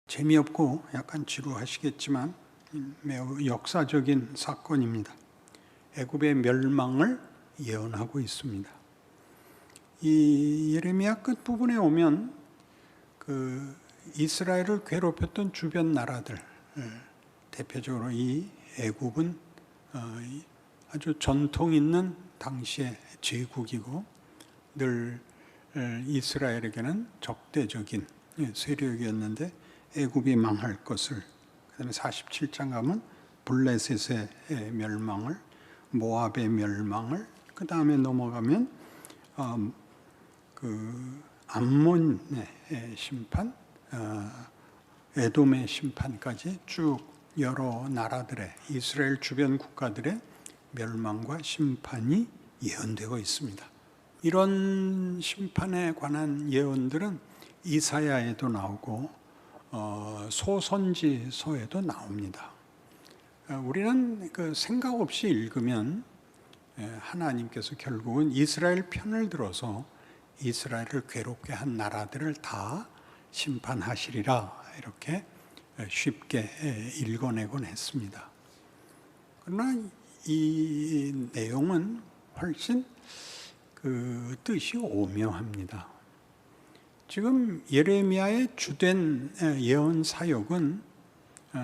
재미없고 약간 지루하시겠지만 매우 역사적인 사건입니다. 애굽의 멸망을 예언하고 있습니다. 이 예레미야 끝부분에 오면 그 이스라엘을 괴롭혔던 주변 나라들, 대표적으로 이 애굽은 아주 전통 있는 당시의 제국이고 늘 이스라엘에게는 적대적인 세력이었는데 애굽이 망할 것을, 그다음에 47장 가면 블레셋의 멸망을, 모압의 멸망을, 그다음에 넘어가면 그 암몬의 심판, 에돔의 심판까지 쭉 여러 나라들의, 이스라엘 주변 국가들의 멸망과 심판이 예언되고 있습니다. 이런 심판에 관한 예언들은 이사야에도 나오고 소선지서에도 나옵니다. 우리는 그 생각 없이 읽으면 하나님께서 결국은 이스라엘 편을 들어서 이스라엘을 괴롭게 한 나라들을 다 심판하시리라 이렇게 쉽게 읽어내곤 했습니다. 그러나 이 내용은 훨씬 그 뜻이 오묘합니다. 지금 예레미야의 주된 예언 사역은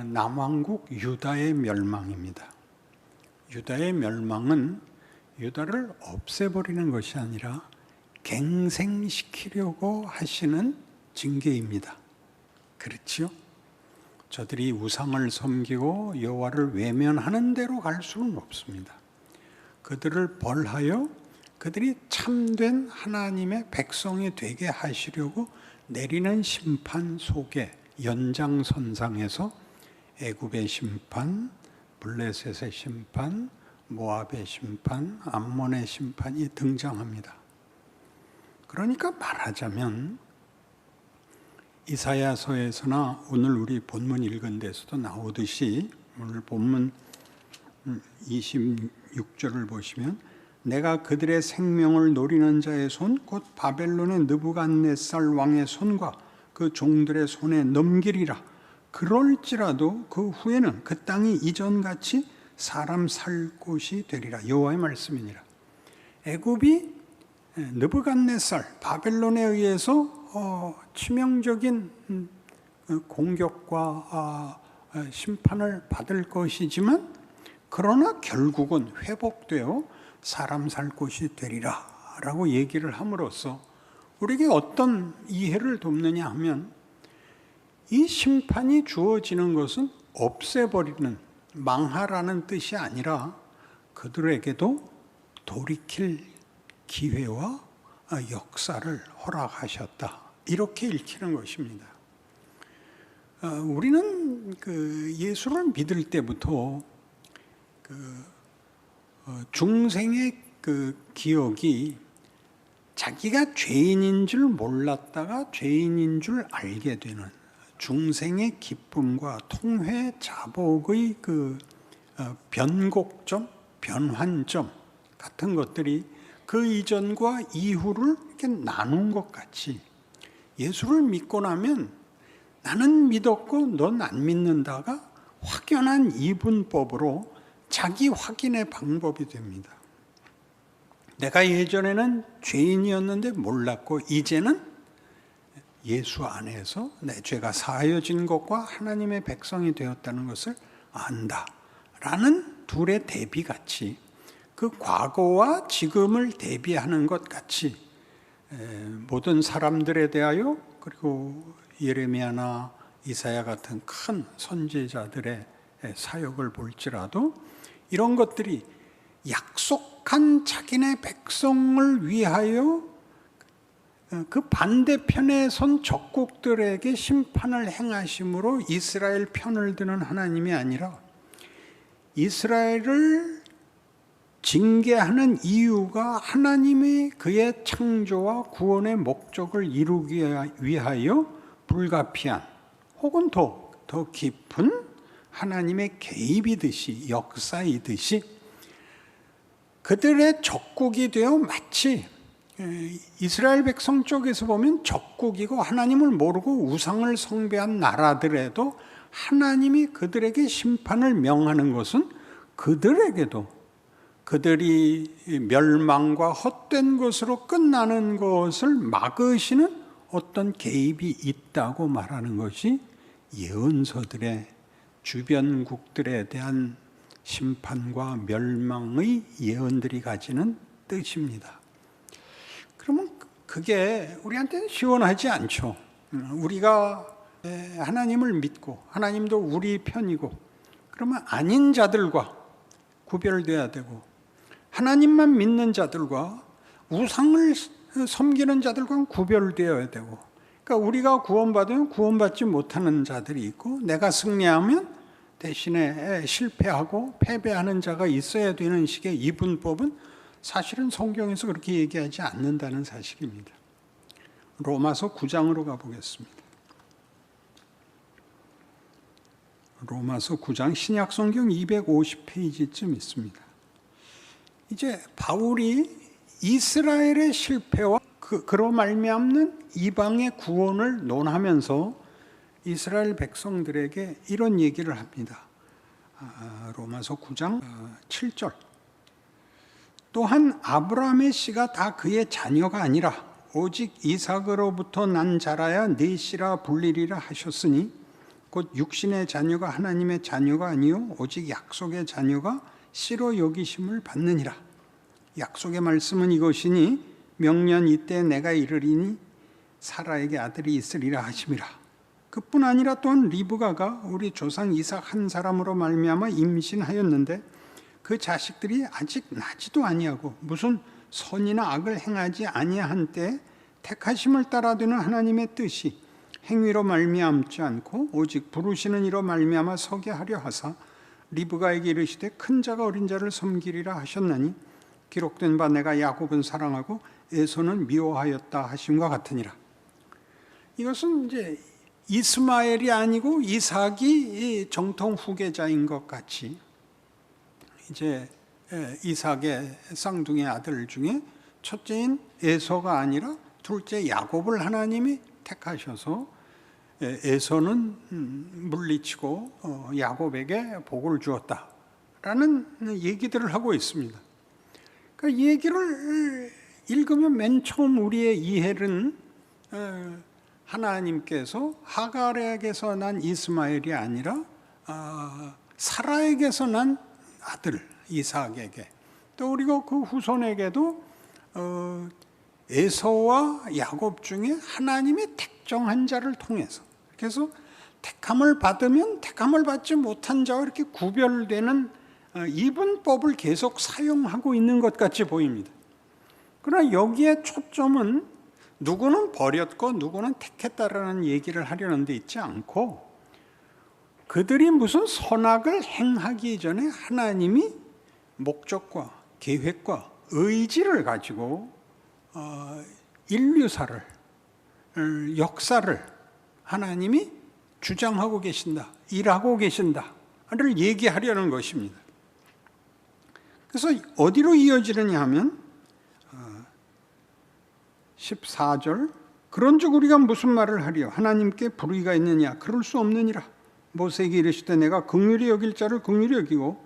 남왕국 유다의 멸망입니다. 유다의 멸망은 유다를 없애버리는 것이 아니라 갱생시키려고 하시는 징계입니다. 그렇지요? 저들이 우상을 섬기고 여호와를 외면하는 대로 갈 수는 없습니다. 그들을 벌하여 그들이 참된 하나님의 백성이 되게 하시려고 내리는 심판 속에 연장선상에서 애굽의 심판, 블레셋의 심판, 모압의 심판, 암몬의 심판이 등장합니다. 그러니까 말하자면 이사야서에서나 오늘 우리 본문 읽은 데서도 나오듯이, 오늘 본문 26절을 보시면 내가 그들의 생명을 노리는 자의 손, 곧 바벨론의 느부갓네살 왕의 손과 그 종들의 손에 넘기리라. 그럴지라도 그 후에는 그 땅이 이전같이 사람 살 곳이 되리라. 여호와의 말씀이니라. 애굽이 느부갓네살, 바벨론에 의해서 치명적인 공격과 심판을 받을 것이지만, 그러나 결국은 회복되어 사람 살 곳이 되리라 라고 얘기를 함으로써 우리에게 어떤 이해를 돕느냐 하면, 이 심판이 주어지는 것은 없애버리는, 망하라는 뜻이 아니라 그들에게도 돌이킬 기회와 역사를 허락하셨다, 이렇게 읽히는 것입니다. 우리는 그 예수를 믿을 때부터 중생의 그 기억이 자기가 죄인인 줄 몰랐다가 죄인인 줄 알게 되는 중생의 기쁨과 통회 자복의 그 변곡점, 변환점 같은 것들이 그 이전과 이후를 이렇게 나눈 것 같이, 예수를 믿고 나면 나는 믿었고 넌 안 믿는다가 확연한 이분법으로 자기 확인의 방법이 됩니다. 내가 예전에는 죄인이었는데 몰랐고 이제는 예수 안에서 내 죄가 사하여진 것과 하나님의 백성이 되었다는 것을 안다 라는 둘의 대비같이, 그 과거와 지금을 대비하는 것 같이 모든 사람들에 대하여, 그리고 예레미야나 이사야 같은 큰 선지자들의 사역을 볼지라도 이런 것들이 약속한 자기네 백성을 위하여 그 반대편에 선 적국들에게 심판을 행하심으로 이스라엘 편을 드는 하나님이 아니라, 이스라엘을 징계하는 이유가 하나님이 그의 창조와 구원의 목적을 이루기 위하여 불가피한, 혹은 더 깊은 하나님의 개입이듯이, 역사이듯이 그들의 적국이 되어 마치 이스라엘 백성 쪽에서 보면 적국이고 하나님을 모르고 우상을 숭배한 나라들에도 하나님이 그들에게 심판을 명하는 것은 그들에게도 그들이 멸망과 헛된 것으로 끝나는 것을 막으시는 어떤 개입이 있다고 말하는 것이 예언서들의 주변국들에 대한 심판과 멸망의 예언들이 가지는 뜻입니다. 그러면 그게 우리한테는 시원하지 않죠. 우리가 하나님을 믿고 하나님도 우리 편이고 그러면 아닌 자들과 구별돼야 되고 하나님만 믿는 자들과 우상을 섬기는 자들과 구별되어야 되고, 그러니까 우리가 구원받으면 구원받지 못하는 자들이 있고 내가 승리하면 대신에 실패하고 패배하는 자가 있어야 되는 식의 이분법은 사실은 성경에서 그렇게 얘기하지 않는다는 사실입니다. 로마서 9장으로 가보겠습니다. 로마서 9장 신약성경 250페이지쯤 있습니다. 이제 바울이 이스라엘의 실패와 그로 말미암는 이방의 구원을 논하면서 이스라엘 백성들에게 이런 얘기를 합니다. 로마서 9장 7절. 또한 아브라함의 씨가 다 그의 자녀가 아니라 오직 이삭으로부터 난 자라야 네 씨라 불리리라 하셨으니 곧 육신의 자녀가 하나님의 자녀가 아니요 오직 약속의 자녀가 씨로 여기심을 받느니라. 약속의 말씀은 이것이니 명년 이때 내가 이르리니 사라에게 아들이 있으리라 하심이라. 그뿐 아니라 또한 리브가가 우리 조상 이삭 한 사람으로 말미암아 임신하였는데 그 자식들이 아직 나지도 아니하고 무슨 선이나 악을 행하지 아니한 때 택하심을 따라두는 하나님의 뜻이 행위로 말미암지 않고 오직 부르시는 이로 말미암아 서게 하려 하사 리브가에게 이르시되 큰 자가 어린 자를 섬기리라 하셨나니 기록된 바 내가 야곱은 사랑하고 에서는 미워하였다 하심과 같으니라. 이것은 이제 이스마엘이 아니고 이삭이 정통 후계자인 것 같이 이제 이삭의 쌍둥이 아들 중에 첫째인 에서가 아니라 둘째 야곱을 하나님이 택하셔서 에서는 물리치고 야곱에게 복을 주었다라는 얘기들을 하고 있습니다. 그러니까 이 얘기를 읽으면 맨 처음 우리의 이해는 하나님께서 하갈에게서 난 이스마엘이 아니라 사라에게서 난 아들 이삭에게 또 그리고 그 후손에게도 에서와 야곱 중에 하나님이 택정한 자를 통해서 그래서 택함을 받으면 택함을 받지 못한 자와 이렇게 구별되는 이분법을 계속 사용하고 있는 것 같이 보입니다. 그러나 여기에 초점은 누구는 버렸고 누구는 택했다라는 얘기를 하려는 데 있지 않고 그들이 무슨 선악을 행하기 전에 하나님이 목적과 계획과 의지를 가지고 인류사를 역사를 하나님이 주장하고 계신다, 일하고 계신다를 얘기하려는 것입니다. 그래서 어디로 이어지느냐 하면 14절 그런즉 우리가 무슨 말을 하리요 하나님께 불의가 있느냐 그럴 수 없느니라. 모세에게 이르시되 내가 긍휼히 여길 자를 긍휼히 여기고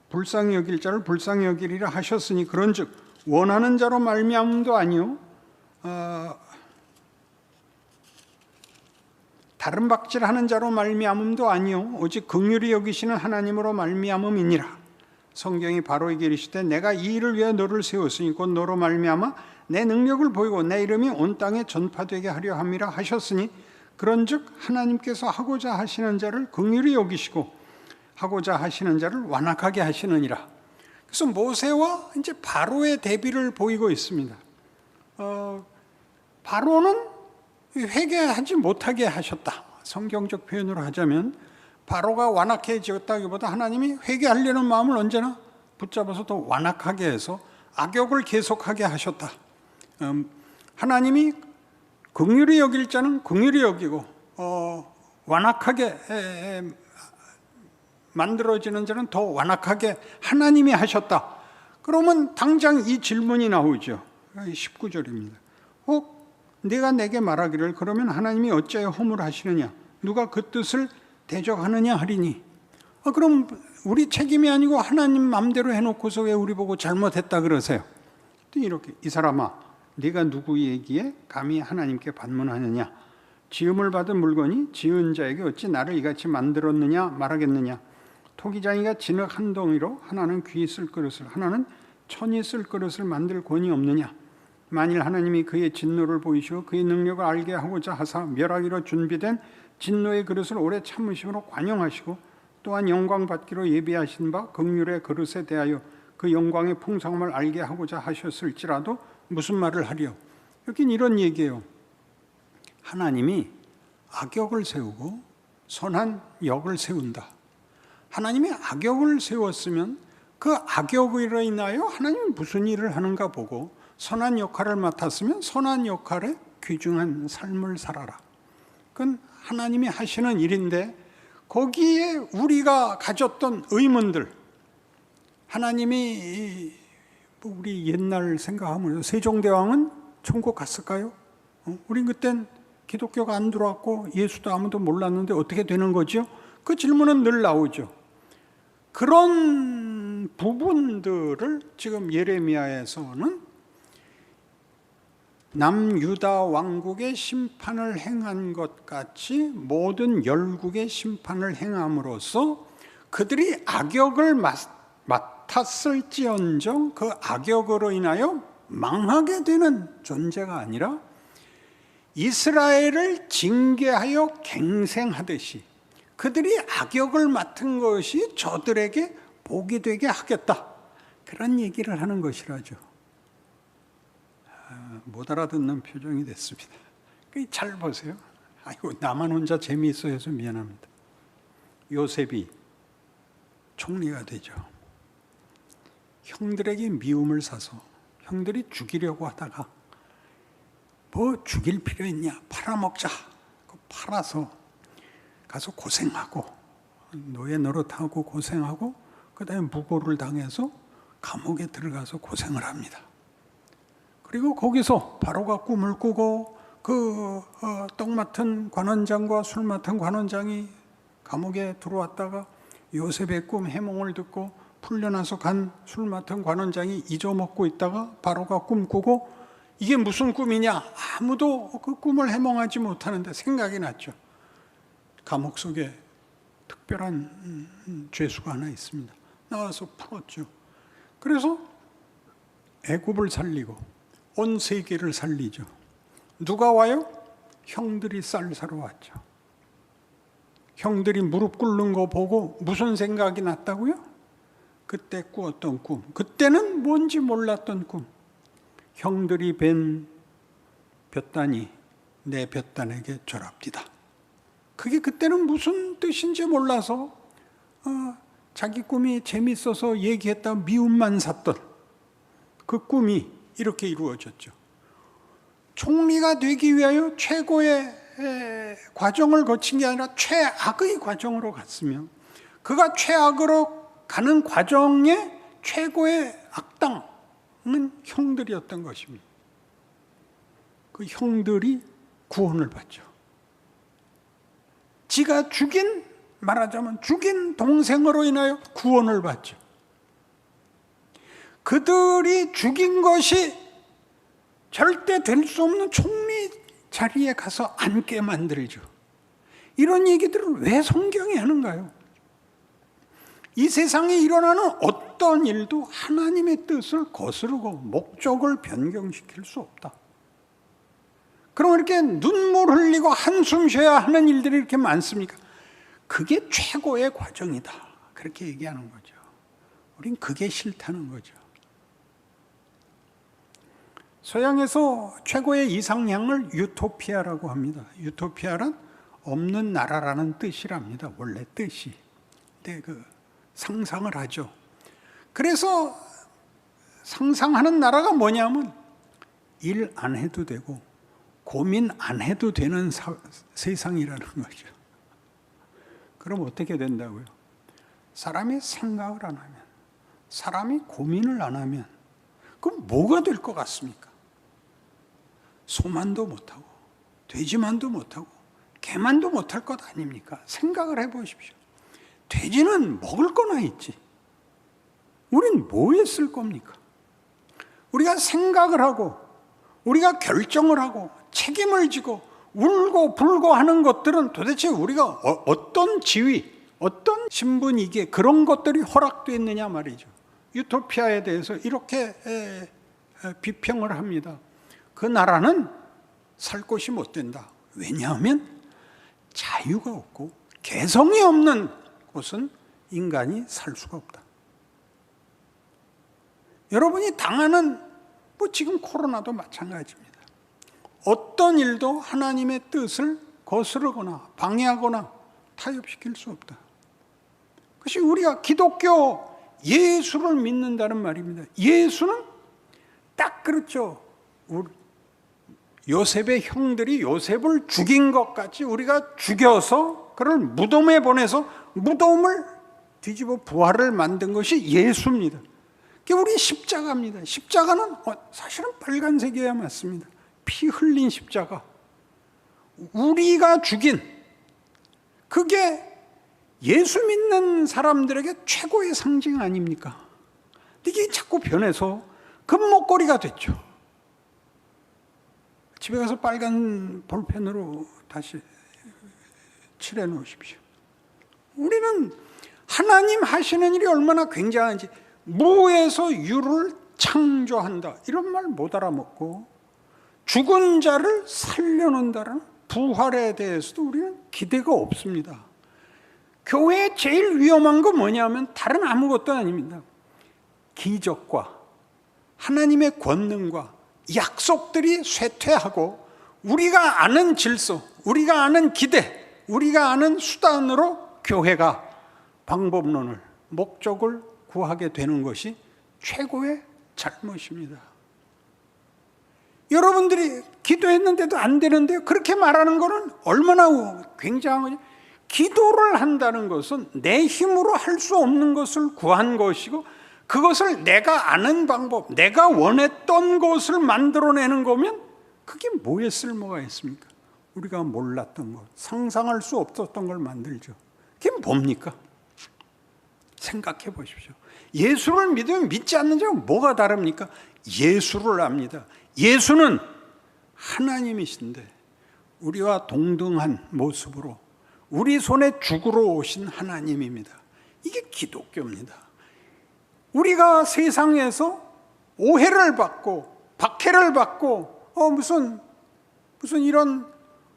불쌍히 여길 자를 불쌍히 여기리라 하셨으니 그런즉 원하는 자로 말미암음도 아니요 다른 박질하는 자로 말미암음도 아니요 오직 긍휼히 여기시는 하나님으로 말미암음이니라. 성경이 바로에게 이르시되 내가 이 일을 위해 너를 세웠으니 곧 너로 말미암아 내 능력을 보이고 내 이름이 온 땅에 전파되게 하려 함이라 하셨으니 그런즉 하나님께서 하고자 하시는 자를 긍휼히 여기시고 하고자 하시는 자를 완악하게 하시느니라. 그래서 모세와 이제 바로의 대비를 보이고 있습니다. 바로는 회개하지 못하게 하셨다. 성경적 표현으로 하자면 바로가 완악해졌다기보다 하나님이 회개하려는 마음을 언제나 붙잡아서 더 완악하게 해서 악욕을 계속하게 하셨다. 하나님이 긍휼히 여길 자는 긍휼히 여기고 완악하게 만들어지는 자는 더 완악하게 하나님이 하셨다. 그러면 당장 이 질문이 나오죠. 19절입니다. 혹 네가 내게 말하기를 그러면 하나님이 어찌하여 허물하시느냐 누가 그 뜻을 대적하느냐 하리니 그럼 우리 책임이 아니고 하나님 맘대로 해놓고서 왜 우리 보고 잘못했다 그러세요? 또 이렇게 이 사람아 네가 누구 얘기에 감히 하나님께 반문하느냐 지음을 받은 물건이 지은 자에게 어찌 나를 이같이 만들었느냐 말하겠느냐 토기장이가 진흙 한 덩이로 하나는 귀 쓸 그릇을 하나는 천이 쓸 그릇을 만들 권이 없느냐 만일 하나님이 그의 진노를 보이시고 그의 능력을 알게 하고자 하사 멸하기로 준비된 진노의 그릇을 오래 참으심으로 관용하시고 또한 영광 받기로 예비하신 바 긍휼의 그릇에 대하여 그 영광의 풍성함을 알게 하고자 하셨을지라도 무슨 말을 하리요? 여긴 이런 얘기예요. 하나님이 악역을 세우고 선한 역을 세운다. 하나님이 악역을 세웠으면 그 악역으로 인하여 하나님이 무슨 일을 하는가 보고 선한 역할을 맡았으면 선한 역할에 귀중한 삶을 살아라. 그건 하나님이 하시는 일인데 거기에 우리가 가졌던 의문들 하나님이 우리 옛날 생각하면 세종대왕은 천국 갔을까요? 우린 그땐 기독교가 안 들어왔고 예수도 아무도 몰랐는데 어떻게 되는 거죠? 그 질문은 늘 나오죠. 그런 부분들을 지금 예레미야에서는 남유다 왕국의 심판을 행한 것 같이 모든 열국의 심판을 행함으로써 그들이 악역을 맡았을지언정 그 악역으로 인하여 망하게 되는 존재가 아니라 이스라엘을 징계하여 갱생하듯이 그들이 악역을 맡은 것이 저들에게 복이 되게 하겠다. 그런 얘기를 하는 것이라죠. 못 알아듣는 표정이 됐습니다. 잘 보세요. 아이고 나만 혼자 재미있어 해서 미안합니다. 요셉이 총리가 되죠. 형들에게 미움을 사서 형들이 죽이려고 하다가 뭐 죽일 필요 있냐 팔아먹자. 팔아서 가서 고생하고 노예 노릇하고 고생하고 그 다음에 무고를 당해서 감옥에 들어가서 고생을 합니다. 그리고 거기서 바로가 꿈을 꾸고 떡 맡은 관원장과 술 맡은 관원장이 감옥에 들어왔다가 요셉의 꿈 해몽을 듣고 풀려나서 간 술 맡은 관원장이 잊어먹고 있다가 바로가 꿈꾸고 이게 무슨 꿈이냐 아무도 그 꿈을 해몽하지 못하는데 생각이 났죠. 감옥 속에 특별한 죄수가 하나 있습니다. 나와서 풀었죠. 그래서 애굽을 살리고 온 세계를 살리죠. 누가 와요? 형들이 쌀 사러 왔죠. 형들이 무릎 꿇는 거 보고 무슨 생각이 났다고요? 그때 꾸었던 꿈, 그때는 뭔지 몰랐던 꿈. 형들이 벤 볕단이 내 볕단에게 절합디다. 그게 그때는 무슨 뜻인지 몰라서 자기 꿈이 재밌어서 얘기했다 미움만 샀던 그 꿈이 이렇게 이루어졌죠. 총리가 되기 위하여 최고의 과정을 거친 게 아니라 최악의 과정으로 갔으며 그가 최악으로 가는 과정의 최고의 악당은 형들이었던 것입니다. 그 형들이 구원을 받죠. 지가 말하자면 죽인 동생으로 인하여 구원을 받죠. 그들이 죽인 것이 절대 될 수 없는 총리 자리에 가서 앉게 만들죠. 이런 얘기들을 왜 성경이 하는가요? 이 세상에 일어나는 어떤 일도 하나님의 뜻을 거스르고 목적을 변경시킬 수 없다. 그럼 이렇게 눈물 흘리고 한숨 쉬어야 하는 일들이 이렇게 많습니까? 그게 최고의 과정이다. 그렇게 얘기하는 거죠. 우린 그게 싫다는 거죠. 서양에서 최고의 이상향을 유토피아라고 합니다. 유토피아란 없는 나라라는 뜻이랍니다. 원래 뜻이. 근데 상상을 하죠. 그래서 상상하는 나라가 뭐냐면 일 안 해도 되고 고민 안 해도 되는 세상이라는 거죠. 그럼 어떻게 된다고요? 사람이 생각을 안 하면, 사람이 고민을 안 하면 그럼 뭐가 될 것 같습니까? 소만도 못하고 돼지만도 못하고 개만도 못할 것 아닙니까? 생각을 해보십시오. 돼지는 먹을 거나 있지. 우린 뭐에 쓸 겁니까? 우리가 생각을 하고 우리가 결정을 하고 책임을 지고 울고 불고 하는 것들은 도대체 우리가 어떤 지위, 어떤 신분이기에 그런 것들이 허락되어 있느냐 말이죠. 유토피아에 대해서 이렇게 비평을 합니다. 그 나라는 살 곳이 못 된다. 왜냐하면 자유가 없고 개성이 없는 곳은 인간이 살 수가 없다. 여러분이 당하는 지금 코로나도 마찬가지입니다. 어떤 일도 하나님의 뜻을 거스르거나 방해하거나 타협시킬 수 없다. 그것이 우리가 기독교 예수를 믿는다는 말입니다. 예수는 딱 그렇죠. 요셉의 형들이 요셉을 죽인 것 같이 우리가 죽여서 그를 무덤에 보내서 무덤을 뒤집어 부활을 만든 것이 예수입니다. 그게 우리 십자가입니다. 십자가는 사실은 빨간색이어야 맞습니다. 피 흘린 십자가. 우리가 죽인 그게 예수 믿는 사람들에게 최고의 상징 아닙니까? 이게 자꾸 변해서 금목걸이가 됐죠. 집에 가서 빨간 볼펜으로 다시 칠해 놓으십시오. 우리는 하나님 하시는 일이 얼마나 굉장한지, 무에서 유를 창조한다 이런 말 못 알아먹고 죽은 자를 살려놓는다는 부활에 대해서도 우리는 기대가 없습니다. 교회의 제일 위험한 건 뭐냐면 다른 아무것도 아닙니다. 기적과 하나님의 권능과 약속들이 쇠퇴하고 우리가 아는 질서, 우리가 아는 기대, 우리가 아는 수단으로 교회가 방법론을, 목적을 구하게 되는 것이 최고의 잘못입니다. 여러분들이 기도했는데도 안 되는데 그렇게 말하는 것은 얼마나 굉장한 거냐. 기도를 한다는 것은 내 힘으로 할 수 없는 것을 구한 것이고 그것을 내가 아는 방법, 내가 원했던 것을 만들어내는 거면 그게 뭐에 쓸모가 있습니까? 우리가 몰랐던 것, 상상할 수 없었던 걸 만들죠. 그게 뭡니까? 생각해 보십시오. 예수를 믿으면 믿지 않는 자가 뭐가 다릅니까? 예수를 압니다. 예수는 하나님이신데 우리와 동등한 모습으로 우리 손에 죽으러 오신 하나님입니다. 이게 기독교입니다. 우리가 세상에서 오해를 받고 박해를 받고 무슨 이런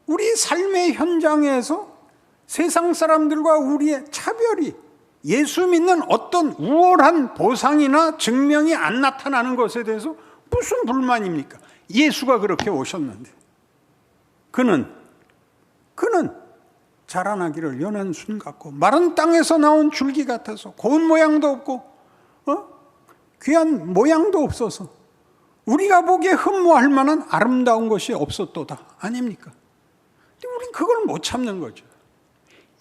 우리 삶의 현장에서 세상 사람들과 우리의 차별이 예수 믿는 어떤 우월한 보상이나 증명이 안 나타나는 것에 대해서 무슨 불만입니까? 예수가 그렇게 오셨는데 그는 자라나기를 연한 순 같고 마른 땅에서 나온 줄기 같아서 고운 모양도 없고 귀한 모양도 없어서 우리가 보기에 흠모할 만한 아름다운 것이 없었도다 아닙니까? 근데 우린 그걸 못 참는 거죠.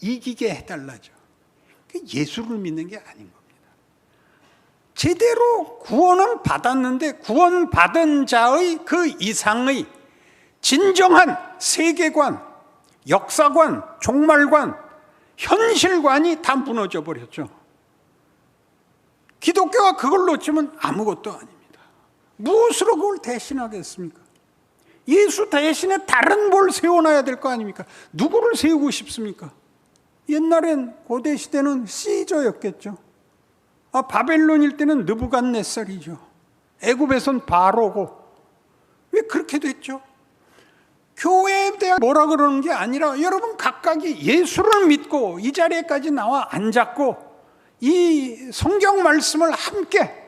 이기게 해달라죠. 예수를 믿는 게 아닌 겁니다. 제대로 구원은 받았는데 구원받은 자의 그 이상의 진정한 세계관, 역사관, 종말관, 현실관이 다 무너져 버렸죠. 기독교가 그걸 놓치면 아무것도 아닙니다. 무엇으로 그걸 대신하겠습니까? 예수 대신에 다른 뭘 세워놔야 될 거 아닙니까? 누구를 세우고 싶습니까? 옛날엔 고대 시대는 시저였겠죠. 바벨론일 때는 느부갓네살이죠. 애굽에선 바로고. 왜 그렇게 됐죠? 교회에 대해 뭐라 그러는 게 아니라 여러분 각각이 예수를 믿고 이 자리에까지 나와 앉았고 이 성경 말씀을 함께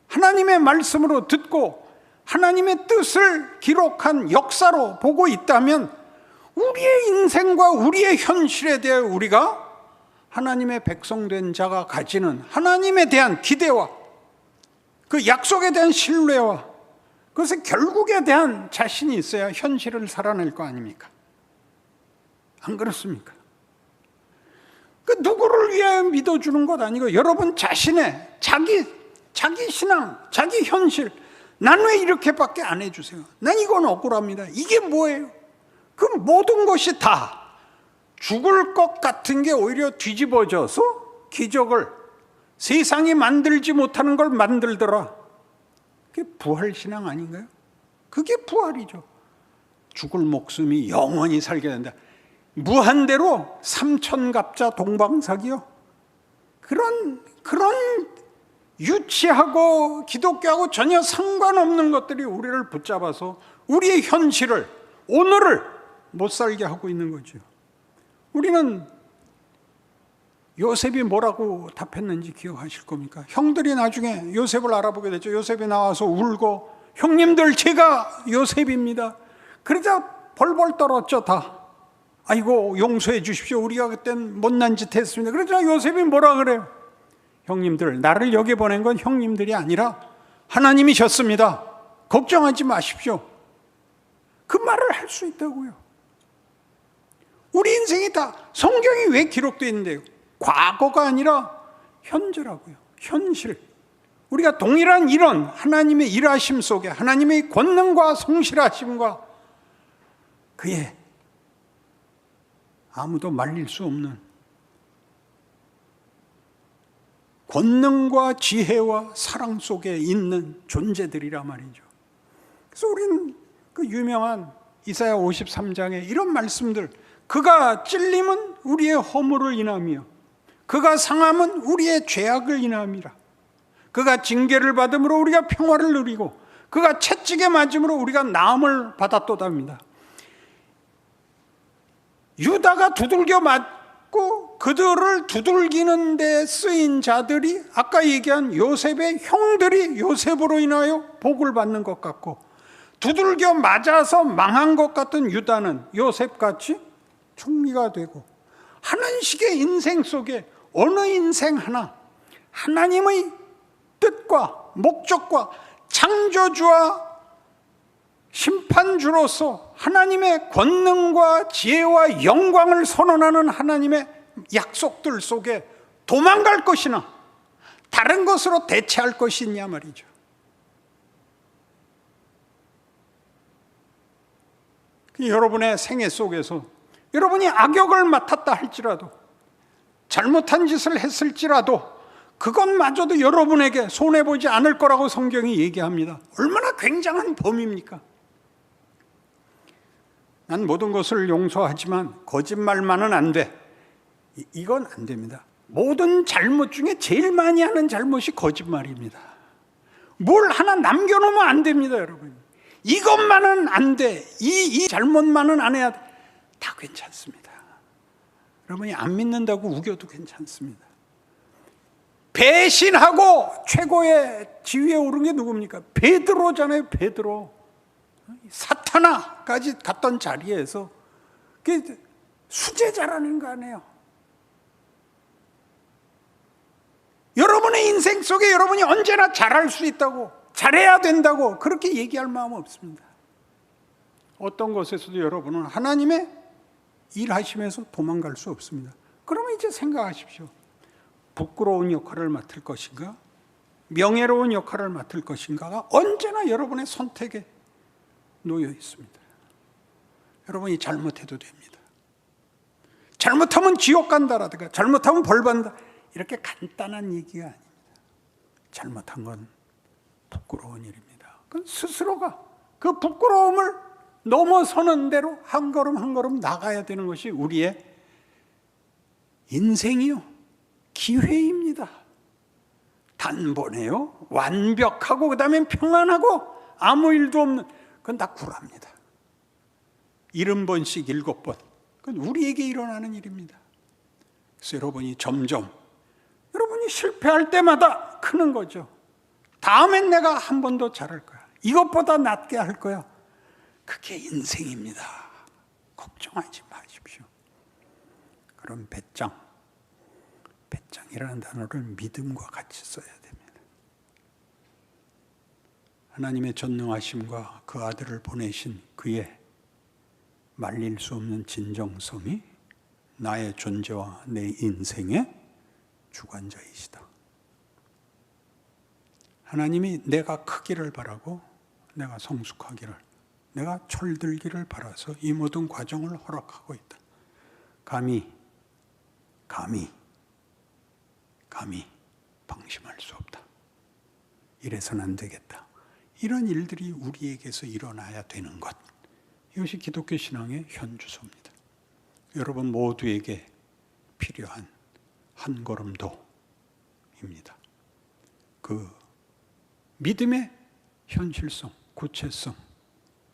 하나님의 말씀으로 듣고 하나님의 뜻을 기록한 역사로 보고 있다면 우리의 인생과 우리의 현실에 대해 우리가 하나님의 백성된 자가 가지는 하나님에 대한 기대와 그 약속에 대한 신뢰와 그것의 결국에 대한 자신이 있어야 현실을 살아낼 거 아닙니까? 안 그렇습니까? 그 누구를 위해 믿어주는 것 아니고 여러분 자신의 자기 신앙, 자기 현실, 난 왜 이렇게밖에 안 해주세요? 난 이건 억울합니다. 이게 뭐예요? 그 모든 것이 다 죽을 것 같은 게 오히려 뒤집어져서 기적을, 세상이 만들지 못하는 걸 만들더라. 그게 부활신앙 아닌가요? 그게 부활이죠. 죽을 목숨이 영원히 살게 된다. 무한대로 삼천갑자 동방사기요. 그런 유치하고 기독교하고 전혀 상관없는 것들이 우리를 붙잡아서 우리의 현실을, 오늘을 못 살게 하고 있는 거죠. 우리는 요셉이 뭐라고 답했는지 기억하실 겁니까? 형들이 나중에 요셉을 알아보게 됐죠. 요셉이 나와서 울고, 형님들 제가 요셉입니다. 그러자 벌벌 떨었죠, 다. 아이고 용서해 주십시오. 우리가 그땐 못난 짓 했습니다. 그러자 요셉이 뭐라 그래요? 형님들, 나를 여기 보낸 건 형님들이 아니라 하나님이셨습니다. 걱정하지 마십시오. 그 말을 할 수 있다고요. 우리 인생이 다, 성경이 왜 기록되어 있는데요? 과거가 아니라 현재라고요. 현실. 우리가 동일한 이런 하나님의 일하심 속에 하나님의 권능과 성실하심과 그의 아무도 말릴 수 없는 권능과 지혜와 사랑 속에 있는 존재들이라 말이죠. 그래서 우리는 그 유명한 이사야 53장에 이런 말씀들, 그가 찔림은 우리의 허물을 인함이요 그가 상함은 우리의 죄악을 인함이라. 그가 징계를 받음으로 우리가 평화를 누리고 그가 채찍에 맞음으로 우리가 나음을 받았도답니다. 유다가 두들겨 맞고 그들을 두들기는 데 쓰인 자들이 아까 얘기한 요셉의 형들이 요셉으로 인하여 복을 받는 것 같고, 두들겨 맞아서 망한 것 같은 유다는 요셉같이 총리가 되고, 하는 식의 인생 속에 어느 인생 하나 하나님의 뜻과 목적과 창조주와 심판주로서 하나님의 권능과 지혜와 영광을 선언하는 하나님의 약속들 속에 도망갈 것이나 다른 것으로 대체할 것이 있냐 말이죠. 여러분의 생애 속에서 여러분이 악역을 맡았다 할지라도, 잘못한 짓을 했을지라도 그것마저도 여러분에게 손해보지 않을 거라고 성경이 얘기합니다. 얼마나 굉장한 범위입니까? 난 모든 것을 용서하지만 거짓말만은 안 돼. 이건 안 됩니다. 모든 잘못 중에 제일 많이 하는 잘못이 거짓말입니다. 뭘 하나 남겨놓으면 안 됩니다, 여러분. 이것만은 안 돼. 이 잘못만은 안 해야 돼. 다 괜찮습니다. 여러분이 안 믿는다고 우겨도 괜찮습니다. 배신하고 최고의 지위에 오른 게 누굽니까? 베드로잖아요, 베드로. 사탄아까지 갔던 자리에서 수제자라는 거 아니에요. 여러분의 인생 속에 여러분이 언제나 잘할 수 있다고, 잘해야 된다고 그렇게 얘기할 마음 없습니다. 어떤 것에서도 여러분은 하나님의 일하심에서 도망갈 수 없습니다. 그러면 이제 생각하십시오. 부끄러운 역할을 맡을 것인가, 명예로운 역할을 맡을 것인가가 언제나 여러분의 선택에 놓여 있습니다. 여러분이 잘못해도 됩니다. 잘못하면 지옥 간다라든가 잘못하면 벌 받는다, 이렇게 간단한 얘기가 아닙니다. 잘못한 건 부끄러운 일입니다. 그건 스스로가 그 부끄러움을 넘어서는 대로 한 걸음 한 걸음 나가야 되는 것이 우리의 인생이요, 기회입니다. 단번에요, 완벽하고 그 다음에 평안하고 아무 일도 없는, 그건 다 구랍니다. 70번씩 7번, 그건 우리에게 일어나는 일입니다. 그래서 여러분이 점점 여러분이 실패할 때마다 크는 거죠. 다음엔 내가 한 번 더 잘할 거야, 이것보다 낫게 할 거야. 그게 인생입니다. 걱정하지 마십시오. 그럼 배짱이라는 단어를 믿음과 같이 써야 됩니다. 하나님의 전능하심과 그 아들을 보내신 그의 말릴 수 없는 진정성이 나의 존재와 내 인생의 주관자이시다. 하나님이 내가 크기를 바라고 내가 성숙하기를, 내가 철들기를 바라서 이 모든 과정을 허락하고 있다. 감히 방심할 수 없다. 이래서는 안 되겠다. 이런 일들이 우리에게서 일어나야 되는 것. 이것이 기독교 신앙의 현주소입니다. 여러분 모두에게 필요한 한 걸음도입니다. 그 믿음의 현실성, 구체성,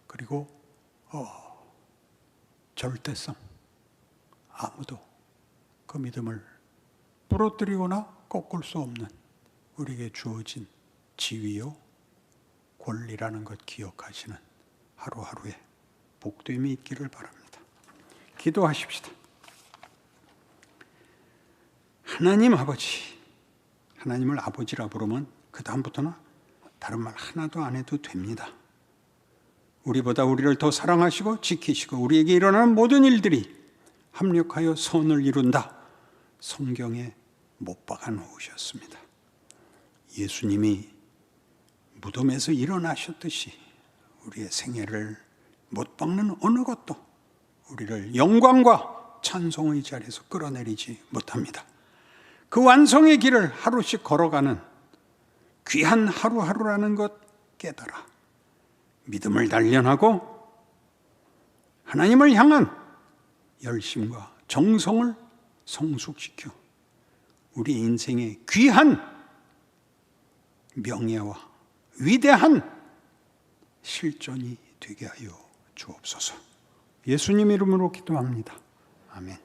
그리고 절대성. 아무도 그 믿음을 부러뜨리거나 꺾을 수 없는 우리에게 주어진 지위요 권리라는 것 기억하시는 하루하루의 복됨이 있기를 바랍니다. 기도하십시다. 하나님 아버지, 하나님을 아버지라 부르면 그 다음부터는 다른 말 하나도 안 해도 됩니다. 우리보다 우리를 더 사랑하시고 지키시고 우리에게 일어나는 모든 일들이 합력하여 선을 이룬다. 성경에 못 박아 놓으셨습니다. 예수님이 무덤에서 일어나셨듯이 우리의 생애를 못 박는 어느 것도 우리를 영광과 찬송의 자리에서 끌어내리지 못합니다. 그 완성의 길을 하루씩 걸어가는 귀한 하루하루라는 것 깨달아 믿음을 단련하고 하나님을 향한 열심과 정성을 성숙시켜 우리 인생의 귀한 명예와 위대한 실존이 되게 하여 주옵소서. 예수님 이름으로 기도합니다. 아멘.